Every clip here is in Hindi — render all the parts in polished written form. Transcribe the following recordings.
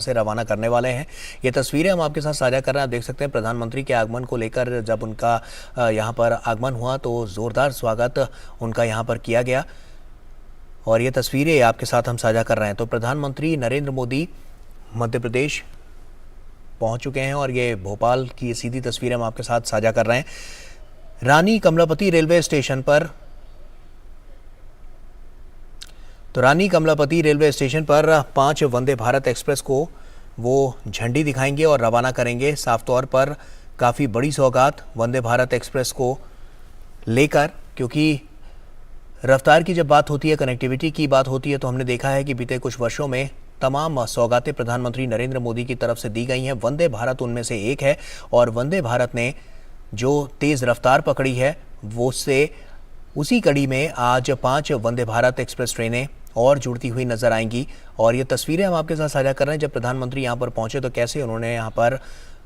से रवाना करने वाले हैं। ये तस्वीरें हम आपके साथ साझा कर रहे हैं। आप देख सकते हैं प्रधानमंत्री के आगमन को लेकर जब उनका यहाँ पर आगमन हुआ तो ज़ोरदार स्वागत उनका यहाँ पर किया गया और ये तस्वीरें आपके साथ हम साझा कर रहे हैं। तो प्रधानमंत्री नरेंद्र मोदी मध्य प्रदेश पहुँच चुके हैं और ये भोपाल की सीधी तस्वीरें हम आपके साथ साझा कर रहे हैं। रानी कमलापति रेलवे स्टेशन पर रानी कमलापति रेलवे स्टेशन पर 5 वंदे भारत एक्सप्रेस को वो झंडी दिखाएंगे और रवाना करेंगे। साफ तौर पर काफ़ी बड़ी सौगात वंदे भारत एक्सप्रेस को लेकर, क्योंकि रफ्तार की जब बात होती है, कनेक्टिविटी की बात होती है, तो हमने देखा है कि बीते कुछ वर्षों में तमाम सौगातें प्रधानमंत्री नरेंद्र मोदी की तरफ से दी गई हैं। वंदे भारत उनमें से एक है और वंदे भारत ने जो तेज़ रफ्तार पकड़ी है वो से उसी कड़ी में आज 5 वंदे भारत एक्सप्रेस ट्रेनें और जुड़ती हुई नजर आएंगी। और ये तस्वीरें हम आपके साथ साझा कर रहे हैं। जब प्रधानमंत्री यहाँ पर पहुंचे तो कैसे उन्होंने यहाँ पर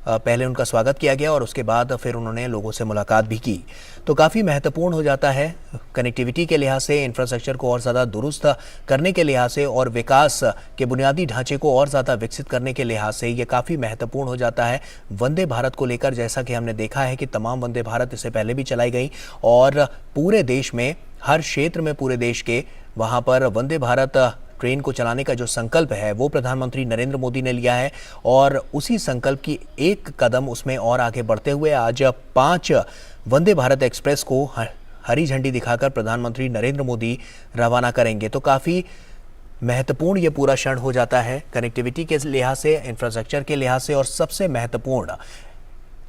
पहले उनका स्वागत किया गया और उसके बाद फिर उन्होंने लोगों से मुलाकात भी की। तो काफ़ी महत्वपूर्ण हो जाता है कनेक्टिविटी के लिहाज से, इंफ्रास्ट्रक्चर को और ज़्यादा दुरुस्त करने के लिहाज से और विकास के बुनियादी ढांचे को और ज़्यादा विकसित करने के लिहाज से ये काफ़ी महत्वपूर्ण हो जाता है वंदे भारत को लेकर। जैसा कि हमने देखा है कि तमाम वंदे भारत इससे पहले भी चलाई गई और पूरे देश में, हर क्षेत्र में, पूरे देश के वहाँ पर वंदे भारत ट्रेन को चलाने का जो संकल्प है वो प्रधानमंत्री नरेंद्र मोदी ने लिया है और उसी संकल्प की एक कदम उसमें और आगे बढ़ते हुए आज 5 वंदे भारत एक्सप्रेस को हरी झंडी दिखाकर प्रधानमंत्री नरेंद्र मोदी रवाना करेंगे। तो काफ़ी महत्वपूर्ण ये पूरा क्षण हो जाता है कनेक्टिविटी के लिहाज से, इंफ्रास्ट्रक्चर के लिहाज से, और सबसे महत्वपूर्ण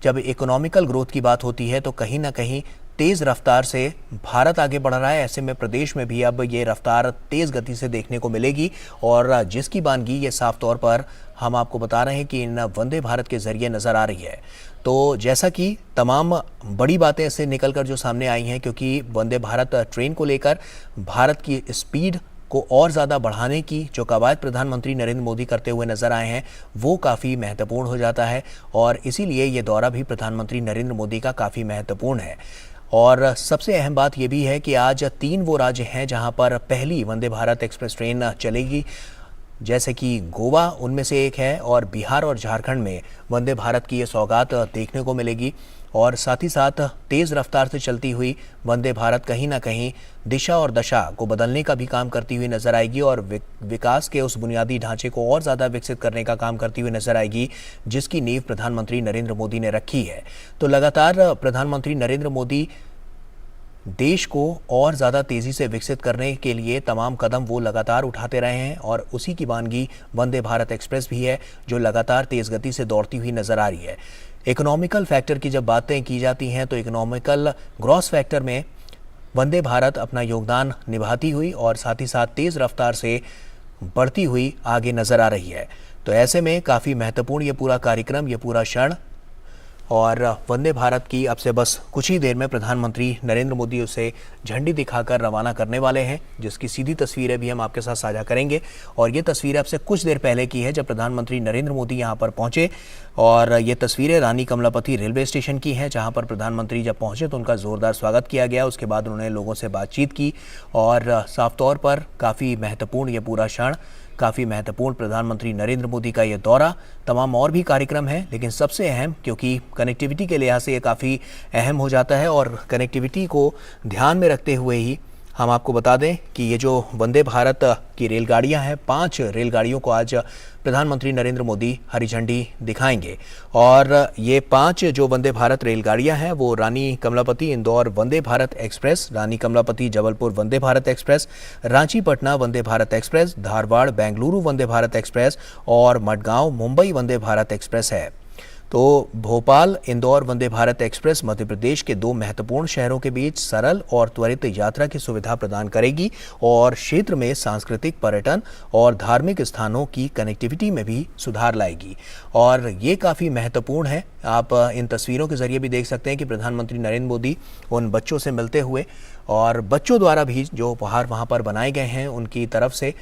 जब इकोनॉमिकल ग्रोथ की बात होती है तो कहीं ना कहीं तेज़ रफ्तार से भारत आगे बढ़ रहा है। ऐसे में प्रदेश में भी अब ये रफ्तार तेज़ गति से देखने को मिलेगी और जिसकी बानगी ये साफ तौर पर हम आपको बता रहे हैं कि इन वंदे भारत के ज़रिए नज़र आ रही है। तो जैसा कि तमाम बड़ी बातें इससे निकलकर जो सामने आई हैं, क्योंकि वंदे भारत ट्रेन को लेकर भारत की स्पीड को और ज़्यादा बढ़ाने की जो कवायद प्रधानमंत्री नरेंद्र मोदी करते हुए नजर आए हैं वो काफ़ी महत्वपूर्ण हो जाता है और इसीलिए ये दौरा भी प्रधानमंत्री नरेंद्र मोदी का काफ़ी महत्वपूर्ण है। और सबसे अहम बात यह भी है कि आज 3 वो राज्य हैं जहां पर पहली वंदे भारत एक्सप्रेस ट्रेन चलेगी, जैसे कि गोवा उनमें से एक है और बिहार और झारखंड में वंदे भारत की ये सौगात देखने को मिलेगी। और साथ ही साथ तेज़ रफ्तार से चलती हुई वंदे भारत कहीं ना कहीं दिशा और दशा को बदलने का भी काम करती हुई नजर आएगी और विकास के उस बुनियादी ढांचे को और ज़्यादा विकसित करने का काम करती हुई नजर आएगी जिसकी नींव प्रधानमंत्री नरेंद्र मोदी ने रखी है। तो लगातार प्रधानमंत्री नरेंद्र मोदी देश को और ज़्यादा तेज़ी से विकसित करने के लिए तमाम कदम वो लगातार उठाते रहे हैं और उसी की वानगी वंदे भारत एक्सप्रेस भी है जो लगातार तेज़ गति से दौड़ती हुई नज़र आ रही है। इकोनॉमिकल फैक्टर की जब बातें की जाती हैं तो इकोनॉमिकल ग्रॉस फैक्टर में वंदे भारत अपना योगदान निभाती हुई और साथ ही साथ तेज़ रफ्तार से बढ़ती हुई आगे नज़र आ रही है। तो ऐसे में काफ़ी महत्वपूर्ण ये पूरा कार्यक्रम, ये पूरा क्षण, और वंदे भारत की अब से बस कुछ ही देर में प्रधानमंत्री नरेंद्र मोदी उसे झंडी दिखाकर रवाना करने वाले हैं, जिसकी सीधी तस्वीरें भी हम आपके साथ साझा करेंगे। और ये तस्वीरें अब से कुछ देर पहले की है जब प्रधानमंत्री नरेंद्र मोदी यहां पर पहुंचे और ये तस्वीरें रानी कमलापति रेलवे स्टेशन की हैं जहां पर प्रधानमंत्री जब पहुंचे तो उनका ज़ोरदार स्वागत किया गया। उसके बाद उन्होंने लोगों से बातचीत की और साफ तौर पर काफ़ी महत्वपूर्ण ये पूरा क्षण, काफ़ी महत्वपूर्ण प्रधानमंत्री नरेंद्र मोदी का ये दौरा, तमाम और भी कार्यक्रम हैं लेकिन सबसे अहम, क्योंकि कनेक्टिविटी के लिहाज से ये काफ़ी अहम हो जाता है और कनेक्टिविटी को ध्यान में रखते हुए ही हम आपको बता दें कि ये जो वंदे भारत की रेलगाड़ियां हैं, 5 रेलगाड़ियों को आज प्रधानमंत्री नरेंद्र मोदी हरी झंडी दिखाएंगे। और ये 5 जो वंदे भारत रेलगाड़ियां हैं वो रानी कमलापति इंदौर वंदे भारत एक्सप्रेस, रानी Kamlapati Jabalpur Vande Bharat express, Ranchi Patna Vande Bharat express, Dharwad Bengaluru Vande Bharat express और मडगांव मुंबई वंदे भारत एक्सप्रेस है। तो भोपाल इंदौर वंदे भारत एक्सप्रेस मध्य प्रदेश के 2 महत्वपूर्ण शहरों के बीच सरल और त्वरित यात्रा की सुविधा प्रदान करेगी और क्षेत्र में सांस्कृतिक, पर्यटन और धार्मिक स्थानों की कनेक्टिविटी में भी सुधार लाएगी। और ये काफ़ी महत्वपूर्ण है। आप इन तस्वीरों के जरिए भी देख सकते हैं कि प्रधानमंत्री नरेंद्र मोदी उन बच्चों से मिलते हुए और बच्चों द्वारा भी जो उपहार वहाँ पर बनाए गए हैं उनकी तरफ से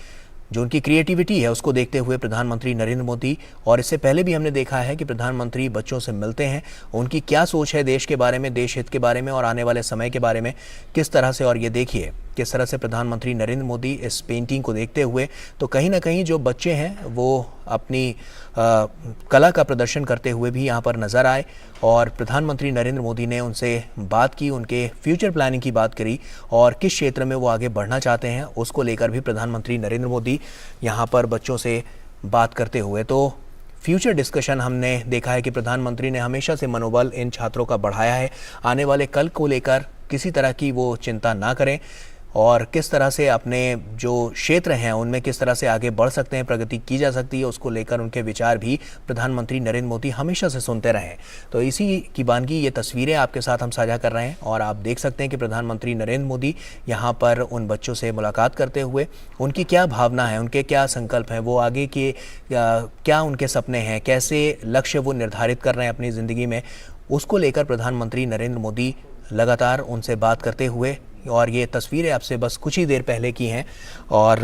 जो उनकी क्रिएटिविटी है उसको देखते हुए प्रधानमंत्री नरेंद्र मोदी, और इससे पहले भी हमने देखा है कि प्रधानमंत्री बच्चों से मिलते हैं, उनकी क्या सोच है देश के बारे में, देश हित के बारे में और आने वाले समय के बारे में किस तरह से। और ये देखिए किस तरह से प्रधानमंत्री नरेंद्र मोदी इस पेंटिंग को देखते हुए, तो कहीं ना कहीं जो बच्चे हैं वो अपनी कला का प्रदर्शन करते हुए भी यहाँ पर नज़र आए और प्रधानमंत्री नरेंद्र मोदी ने उनसे बात की, उनके फ्यूचर प्लानिंग की बात करी और किस क्षेत्र में वो आगे बढ़ना चाहते हैं उसको लेकर भी प्रधानमंत्री नरेंद्र मोदी यहाँ पर बच्चों से बात करते हुए। तो फ्यूचर डिस्कशन हमने देखा है कि प्रधानमंत्री ने हमेशा से मनोबल इन छात्रों का बढ़ाया है, आने वाले कल को लेकर किसी तरह की वो चिंता ना करें और किस तरह से अपने जो क्षेत्र हैं उनमें किस तरह से आगे बढ़ सकते हैं, प्रगति की जा सकती है, उसको लेकर उनके विचार भी प्रधानमंत्री नरेंद्र मोदी हमेशा से सुनते रहे हैं। तो इसी की बानगी ये तस्वीरें आपके साथ हम साझा कर रहे हैं और आप देख सकते हैं कि प्रधानमंत्री नरेंद्र मोदी यहाँ पर उन बच्चों से मुलाकात करते हुए उनकी क्या भावना है, उनके क्या संकल्प हैं, वो आगे के क्या उनके सपने हैं, कैसे लक्ष्य वो निर्धारित कर रहे हैं अपनी ज़िंदगी में, उसको लेकर प्रधानमंत्री नरेंद्र मोदी लगातार उनसे बात करते हुए। और ये तस्वीरें आपसे बस कुछ ही देर पहले की हैं और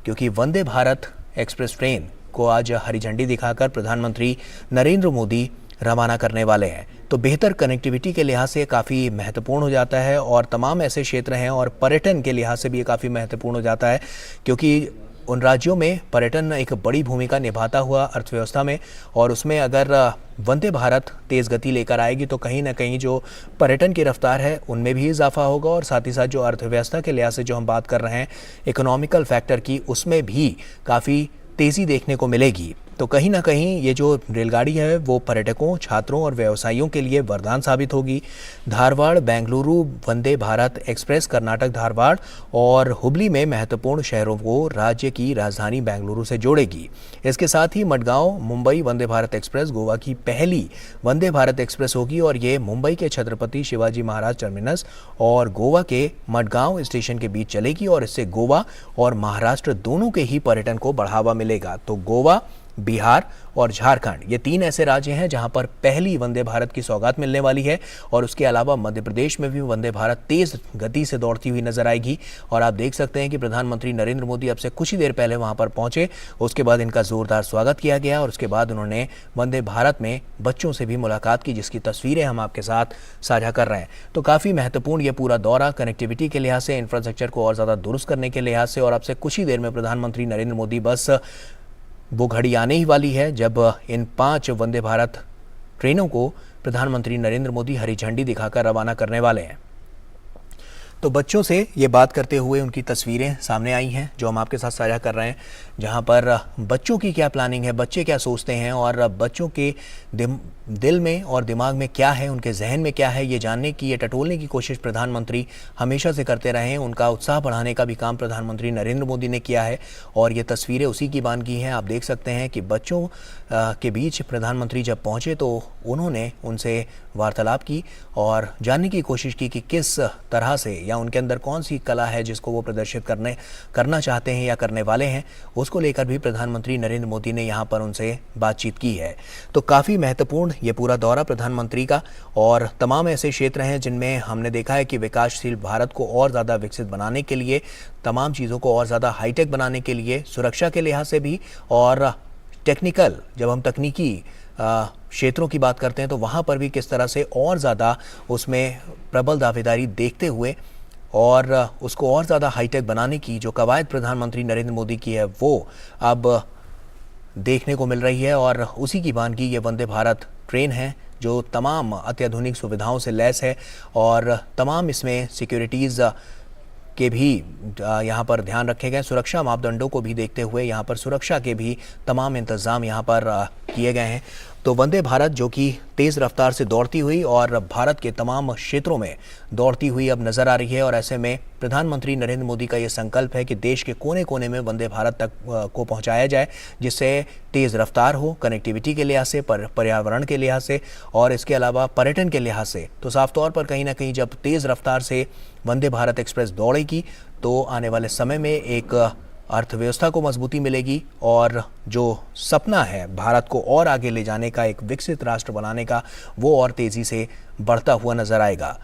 क्योंकि वंदे भारत एक्सप्रेस ट्रेन को आज हरी झंडी दिखाकर प्रधानमंत्री नरेंद्र मोदी रवाना करने वाले हैं, तो बेहतर कनेक्टिविटी के लिहाज से काफ़ी महत्वपूर्ण हो जाता है और तमाम ऐसे क्षेत्र हैं और पर्यटन के लिहाज से भी ये काफ़ी महत्वपूर्ण हो जाता है क्योंकि उन राज्यों में पर्यटन एक बड़ी भूमिका निभाता हुआ अर्थव्यवस्था में, और उसमें अगर वंदे भारत तेज़ गति लेकर आएगी तो कहीं ना कहीं जो पर्यटन की रफ्तार है उनमें भी इजाफा होगा और साथ ही साथ जो अर्थव्यवस्था के लिहाज से जो हम बात कर रहे हैं इकोनॉमिकल फैक्टर की, उसमें भी काफ़ी तेज़ी देखने को मिलेगी। तो कहीं ना कहीं ये जो रेलगाड़ी है वो पर्यटकों, छात्रों और व्यवसायियों के लिए वरदान साबित होगी। धारवाड़ बेंगलुरु वंदे भारत एक्सप्रेस कर्नाटक धारवाड़ और हुबली में महत्वपूर्ण शहरों को राज्य की राजधानी बेंगलुरु से जोड़ेगी। इसके साथ ही मडगांव मुंबई वंदे भारत एक्सप्रेस गोवा की पहली वंदे भारत एक्सप्रेस होगी और ये मुंबई के छत्रपति शिवाजी महाराज टर्मिनस और गोवा के मडगांव स्टेशन के बीच चलेगी और इससे गोवा और महाराष्ट्र दोनों के ही पर्यटन को बढ़ावा मिलेगा। तो गोवा, बिहार और झारखंड ये तीन ऐसे राज्य हैं जहां पर पहली वंदे भारत की सौगात मिलने वाली है और उसके अलावा मध्य प्रदेश में भी वंदे भारत तेज गति से दौड़ती हुई नजर आएगी। और आप देख सकते हैं कि प्रधानमंत्री नरेंद्र मोदी अब से कुछ ही देर पहले वहां पर पहुंचे, उसके बाद इनका जोरदार स्वागत किया गया और उसके बाद उन्होंने वंदे भारत में बच्चों से भी मुलाकात की, जिसकी तस्वीरें हम आपके साथ साझा कर रहे हैं। तो काफ़ी महत्वपूर्ण ये पूरा दौरा कनेक्टिविटी के लिहाज से, इंफ्रास्ट्रक्चर को और ज़्यादा दुरुस्त करने के लिहाज से, और अब से कुछ ही देर में प्रधानमंत्री नरेंद्र मोदी बस वो घड़ी आने ही वाली है जब इन 5 वंदे भारत ट्रेनों को प्रधानमंत्री नरेंद्र मोदी हरी झंडी दिखाकर रवाना करने वाले हैं। तो बच्चों से ये बात करते हुए उनकी तस्वीरें सामने आई हैं जो हम आपके साथ साझा कर रहे हैं, जहां पर बच्चों की क्या प्लानिंग है, बच्चे क्या सोचते हैं और बच्चों के दिल में और दिमाग में क्या है, उनके जहन में क्या है, ये जानने की, ये टटोलने की कोशिश प्रधानमंत्री हमेशा से करते रहे हैं। उनका उत्साह बढ़ाने का भी काम प्रधानमंत्री नरेंद्र मोदी ने किया है और ये तस्वीरें उसी की बानगी हैं। आप देख सकते हैं कि बच्चों के बीच प्रधानमंत्री जब पहुँचे तो उन्होंने उनसे वार्तालाप की और जानने की कोशिश की कि किस तरह से या उनके अंदर कौन सी कला है जिसको वो प्रदर्शित करना चाहते हैं या करने वाले हैं, उसको लेकर भी प्रधानमंत्री नरेंद्र मोदी ने यहाँ पर उनसे बातचीत की है। तो काफ़ी महत्वपूर्ण ये पूरा दौरा प्रधानमंत्री का, और तमाम ऐसे क्षेत्र हैं जिनमें हमने देखा है कि विकासशील भारत को और ज़्यादा विकसित बनाने के लिए, तमाम चीज़ों को और ज़्यादा हाईटेक बनाने के लिए, सुरक्षा के लिहाज से भी और टेक्निकल, जब हम तकनीकी क्षेत्रों की बात करते हैं तो वहाँ पर भी किस तरह से और ज़्यादा उसमें प्रबल दावेदारी देखते हुए और उसको और ज़्यादा हाईटेक बनाने की जो कवायद प्रधानमंत्री नरेंद्र मोदी की है वो अब देखने को मिल रही है। और उसी की बानगी ये वंदे भारत ट्रेन है जो तमाम अत्याधुनिक सुविधाओं से लैस है और तमाम इसमें सिक्योरिटीज़ के भी यहाँ पर ध्यान रखे गए, सुरक्षा मापदंडों को भी देखते हुए यहाँ पर सुरक्षा के भी तमाम इंतज़ाम यहाँ पर किए गए हैं। तो वंदे भारत जो कि तेज़ रफ्तार से दौड़ती हुई और भारत के तमाम क्षेत्रों में दौड़ती हुई अब नज़र आ रही है और ऐसे में प्रधानमंत्री नरेंद्र मोदी का ये संकल्प है कि देश के कोने कोने में वंदे भारत तक को पहुंचाया जाए, जिससे तेज़ रफ्तार हो कनेक्टिविटी के लिहाज से, पर्यावरण के लिहाज से और इसके अलावा पर्यटन के लिहाज से। तो साफ तौर पर कहीं ना कहीं जब तेज़ रफ्तार से वंदे भारत एक्सप्रेस दौड़ेगी तो आने वाले समय में एक अर्थव्यवस्था को मजबूती मिलेगी और जो सपना है भारत को और आगे ले जाने का, एक विकसित राष्ट्र बनाने का, वो और तेज़ी से बढ़ता हुआ नज़र आएगा।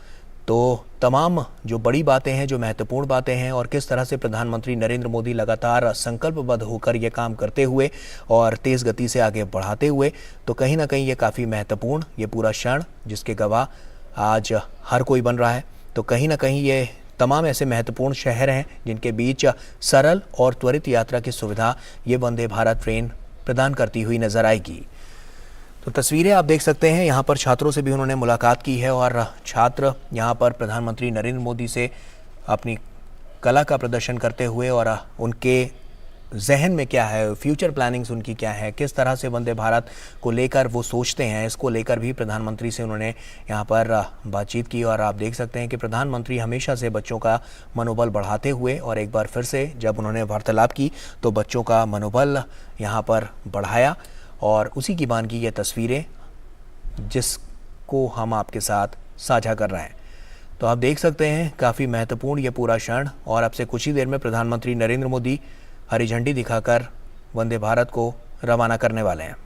तो तमाम जो बड़ी बातें हैं, जो महत्वपूर्ण बातें हैं और किस तरह से प्रधानमंत्री नरेंद्र मोदी लगातार संकल्पबद्ध होकर ये काम करते हुए और तेज़ गति से आगे बढ़ाते हुए, तो कहीं ना कहीं ये काफ़ी महत्वपूर्ण ये पूरा क्षण जिसके गवाह आज हर कोई बन रहा है। तो कहीं ना कहीं ये तमाम ऐसे महत्वपूर्ण शहर हैं जिनके बीच सरल और त्वरित यात्रा की सुविधा ये वंदे भारत ट्रेन प्रदान करती हुई नजर आएगी। तो तस्वीरें आप देख सकते हैं, यहाँ पर छात्रों से भी उन्होंने मुलाकात की है और छात्र यहाँ पर प्रधानमंत्री नरेंद्र मोदी से अपनी कला का प्रदर्शन करते हुए और उनके जहन में क्या है, फ्यूचर प्लानिंग्स उनकी क्या है, किस तरह से वंदे भारत को लेकर वो सोचते हैं, इसको लेकर भी प्रधानमंत्री से उन्होंने यहाँ पर बातचीत की। और आप देख सकते हैं कि प्रधानमंत्री हमेशा से बच्चों का मनोबल बढ़ाते हुए और एक बार फिर से जब उन्होंने वार्तालाप की तो बच्चों का मनोबल यहाँ पर बढ़ाया और उसी की बानगी ये तस्वीरें जिसको हम आपके साथ साझा कर रहे हैं। तो आप देख सकते हैं काफ़ी महत्वपूर्ण ये पूरा क्षण और अब से कुछ ही देर में प्रधानमंत्री नरेंद्र मोदी हरी झंडी दिखाकर वंदे भारत को रवाना करने वाले हैं।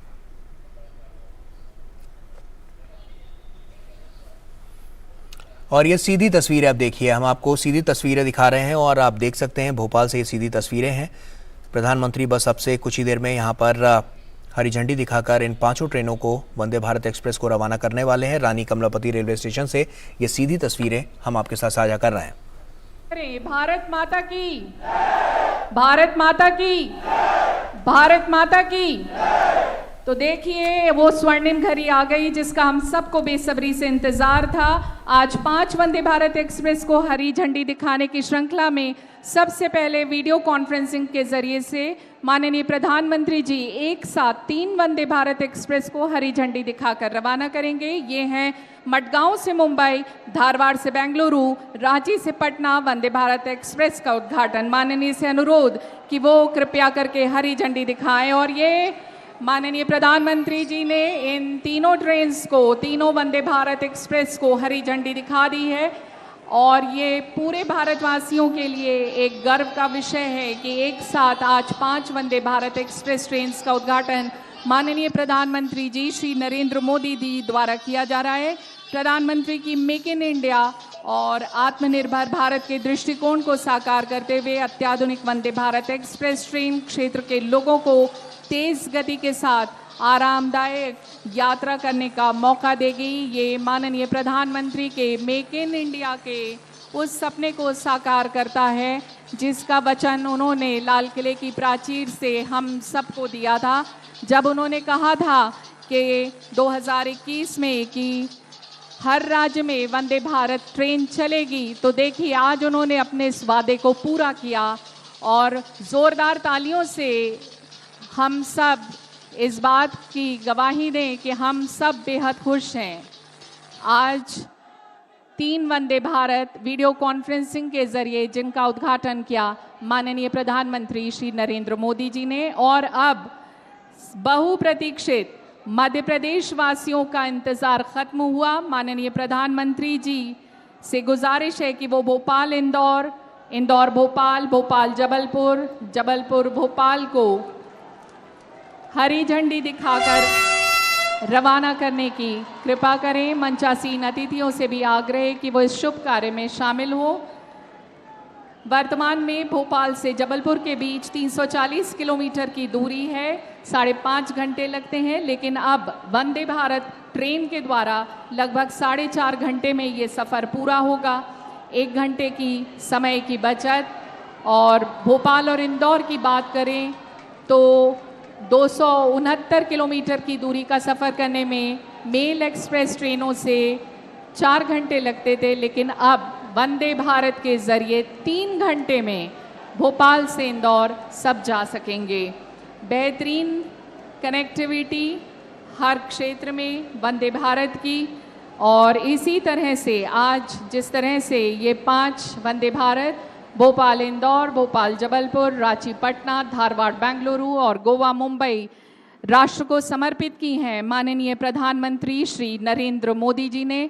और ये सीधी तस्वीरें आप देखिए, हम आपको सीधी तस्वीरें दिखा रहे हैं और आप देख सकते हैं भोपाल से ये सीधी तस्वीरें हैं। प्रधानमंत्री बस अब से कुछ ही देर में यहाँ पर हरी झंडी दिखाकर इन 5 ट्रेनों को वंदे भारत एक्सप्रेस को रवाना करने वाले हैं। रानी कमलापति रेलवे स्टेशन से ये सीधी तस्वीरें हम आपके साथ साझा कर रहे हैं। भारत माता की, भारत माता की, भारत माता की। तो देखिए वो स्वर्णिम घड़ी आ गई जिसका हम सबको बेसब्री से इंतजार था। आज 5 वंदे भारत एक्सप्रेस को हरी झंडी दिखाने की श्रृंखला में सबसे पहले वीडियो कॉन्फ्रेंसिंग के जरिए से माननीय प्रधानमंत्री जी एक साथ 3 वंदे भारत एक्सप्रेस को हरी झंडी दिखाकर रवाना करेंगे। ये हैं मडगांव से मुंबई, धारवाड़ से बेंगलुरु, रांची से पटना वंदे भारत एक्सप्रेस का उद्घाटन। माननीय से अनुरोध कि वो कृपया करके हरी झंडी दिखाएं। और ये माननीय प्रधानमंत्री जी ने इन तीनों ट्रेन्स को, तीनों वंदे भारत एक्सप्रेस को हरी झंडी दिखा दी है और ये पूरे भारतवासियों के लिए एक गर्व का विषय है कि एक साथ आज 5 वंदे भारत एक्सप्रेस ट्रेन्स का उद्घाटन माननीय प्रधानमंत्री जी श्री नरेंद्र मोदी जी द्वारा किया जा रहा है। प्रधानमंत्री की मेक इन इंडिया और आत्मनिर्भर भारत के दृष्टिकोण को साकार करते हुए अत्याधुनिक वंदे भारत एक्सप्रेस ट्रेन क्षेत्र के लोगों को तेज गति के साथ आरामदायक यात्रा करने का मौका देगी। ये माननीय प्रधानमंत्री के मेक इन इंडिया के उस सपने को साकार करता है जिसका वचन उन्होंने लाल किले की प्राचीर से हम सबको दिया था, जब उन्होंने कहा था कि 2021 में कि हर राज्य में वंदे भारत ट्रेन चलेगी। तो देखिए आज उन्होंने अपने इस वादे को पूरा किया और ज़ोरदार तालियों से हम सब इस बात की गवाही दें कि हम सब बेहद खुश हैं। आज 3 वंदे भारत वीडियो कॉन्फ्रेंसिंग के जरिए जिनका उद्घाटन किया माननीय प्रधानमंत्री श्री नरेंद्र मोदी जी ने, और अब बहुप्रतीक्षित मध्य प्रदेश वासियों का इंतजार खत्म हुआ। माननीय प्रधानमंत्री जी से गुजारिश है कि वो भोपाल इंदौर, इंदौर भोपाल, भोपाल जबलपुर, जबलपुर भोपाल को हरी झंडी दिखाकर रवाना करने की कृपा करें। मंचासीन अतिथियों से भी आग्रह कि वो इस शुभ कार्य में शामिल हो। वर्तमान में भोपाल से जबलपुर के बीच 340 किलोमीटर की दूरी है, 5.5 घंटे लगते हैं, लेकिन अब वंदे भारत ट्रेन के द्वारा लगभग 4.5 घंटे में ये सफ़र पूरा होगा। 1 घंटे की समय की बचत। और भोपाल और इंदौर की बात करें तो 269 किलोमीटर की दूरी का सफ़र करने में मेल एक्सप्रेस ट्रेनों से 4 घंटे लगते थे, लेकिन अब वंदे भारत के ज़रिए 3 घंटे में भोपाल से इंदौर सब जा सकेंगे। बेहतरीन कनेक्टिविटी हर क्षेत्र में वंदे भारत की, और इसी तरह से आज जिस तरह से ये 5 वंदे भारत भोपाल इंदौर, भोपाल जबलपुर, रांची पटना, धारवाड़ बेंगलुरु और गोवा मुंबई राष्ट्र को समर्पित की हैं माननीय प्रधानमंत्री श्री नरेंद्र मोदी जी ने।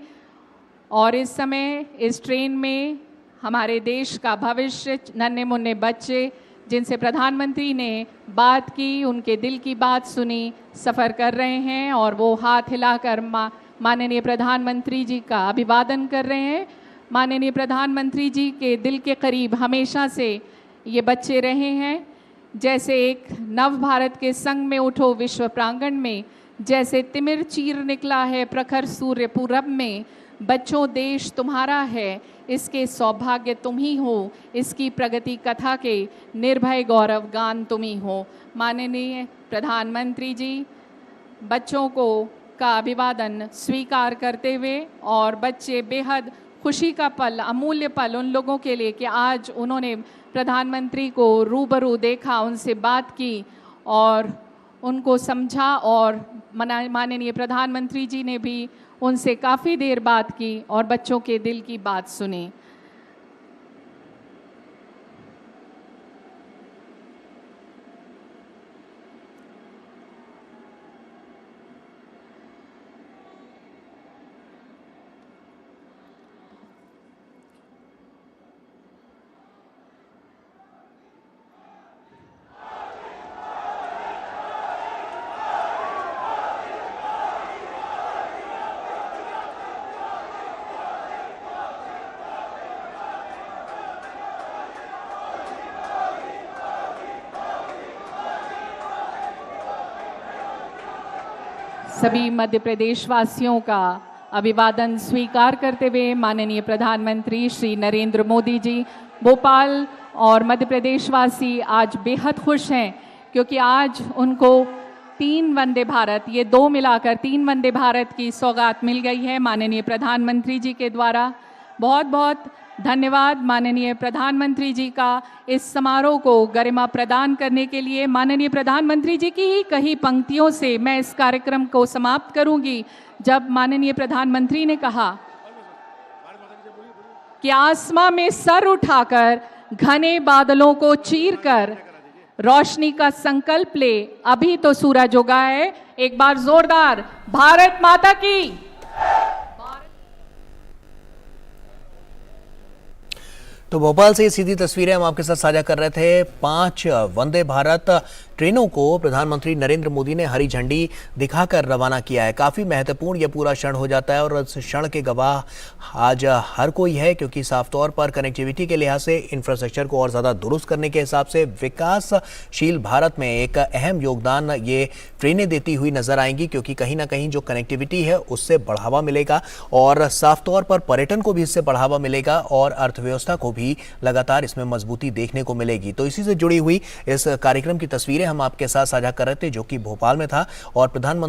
और इस समय इस ट्रेन में हमारे देश का भविष्य, नन्हे मुन्ने बच्चे जिनसे प्रधानमंत्री ने बात की, उनके दिल की बात सुनी, सफ़र कर रहे हैं और वो हाथ हिलाकर माननीय प्रधानमंत्री जी का अभिवादन कर रहे हैं। माननीय प्रधानमंत्री जी के दिल के करीब हमेशा से ये बच्चे रहे हैं। जैसे एक नव भारत के संग में उठो विश्व प्रांगण में, जैसे तिमिर चीर निकला है प्रखर सूर्य पूरब में, बच्चों, देश तुम्हारा है, इसके सौभाग्य तुम ही हो, इसकी प्रगति कथा के निर्भय गौरव गान तुम ही हो। माननीय प्रधानमंत्री जी बच्चों का अभिवादन स्वीकार करते हुए, और बच्चे बेहद खुशी का पल, अमूल्य पल उन लोगों के लिए कि आज उन्होंने प्रधानमंत्री को रूबरू देखा, उनसे बात की और उनको समझा, और माननीय प्रधानमंत्री जी ने भी उनसे काफ़ी देर बात की और बच्चों के दिल की बात सुनी। सभी मध्य प्रदेश वासियों का अभिवादन स्वीकार करते हुए माननीय प्रधानमंत्री श्री नरेंद्र मोदी जी, भोपाल और मध्य प्रदेश वासी आज बेहद खुश हैं क्योंकि आज उनको 3 वंदे भारत, ये 2 मिलाकर 3 वंदे भारत की सौगात मिल गई है माननीय प्रधानमंत्री जी के द्वारा। बहुत बहुत धन्यवाद माननीय प्रधानमंत्री जी का इस समारोह को गरिमा प्रदान करने के लिए। माननीय प्रधानमंत्री जी की ही कही पंक्तियों से मैं इस कार्यक्रम को समाप्त करूंगी, जब माननीय प्रधानमंत्री ने कहा कि आसमां में सर उठाकर घने बादलों को चीरकर रोशनी का संकल्प ले, अभी तो सूरज उगा है। एक बार जोरदार भारत माता की। तो भोपाल से सीधी तस्वीरें हम आपके साथ साझा कर रहे थे। 5 वंदे भारत ट्रेनों को प्रधानमंत्री नरेंद्र मोदी ने हरी झंडी दिखाकर रवाना किया है। काफ़ी महत्वपूर्ण यह पूरा क्षण हो जाता है और इस क्षण के गवाह आज हर कोई है, क्योंकि साफ तौर पर कनेक्टिविटी के लिहाज से, इंफ्रास्ट्रक्चर को और ज़्यादा दुरुस्त करने के हिसाब से विकासशील भारत में एक अहम योगदान ये ट्रेनें देती हुई नजर आएंगी, क्योंकि कहीं ना कहीं जो कनेक्टिविटी है उससे बढ़ावा मिलेगा और साफ तौर पर पर्यटन को भी इससे बढ़ावा मिलेगा और अर्थव्यवस्था को भी लगातार इसमें मजबूती देखने को मिलेगी। तो इसी से जुड़ी हुई इस कार्यक्रम की तस्वीरें हम आपके साथ साझा कर रहे थे, जो कि भोपाल में था और प्रधानमंत्री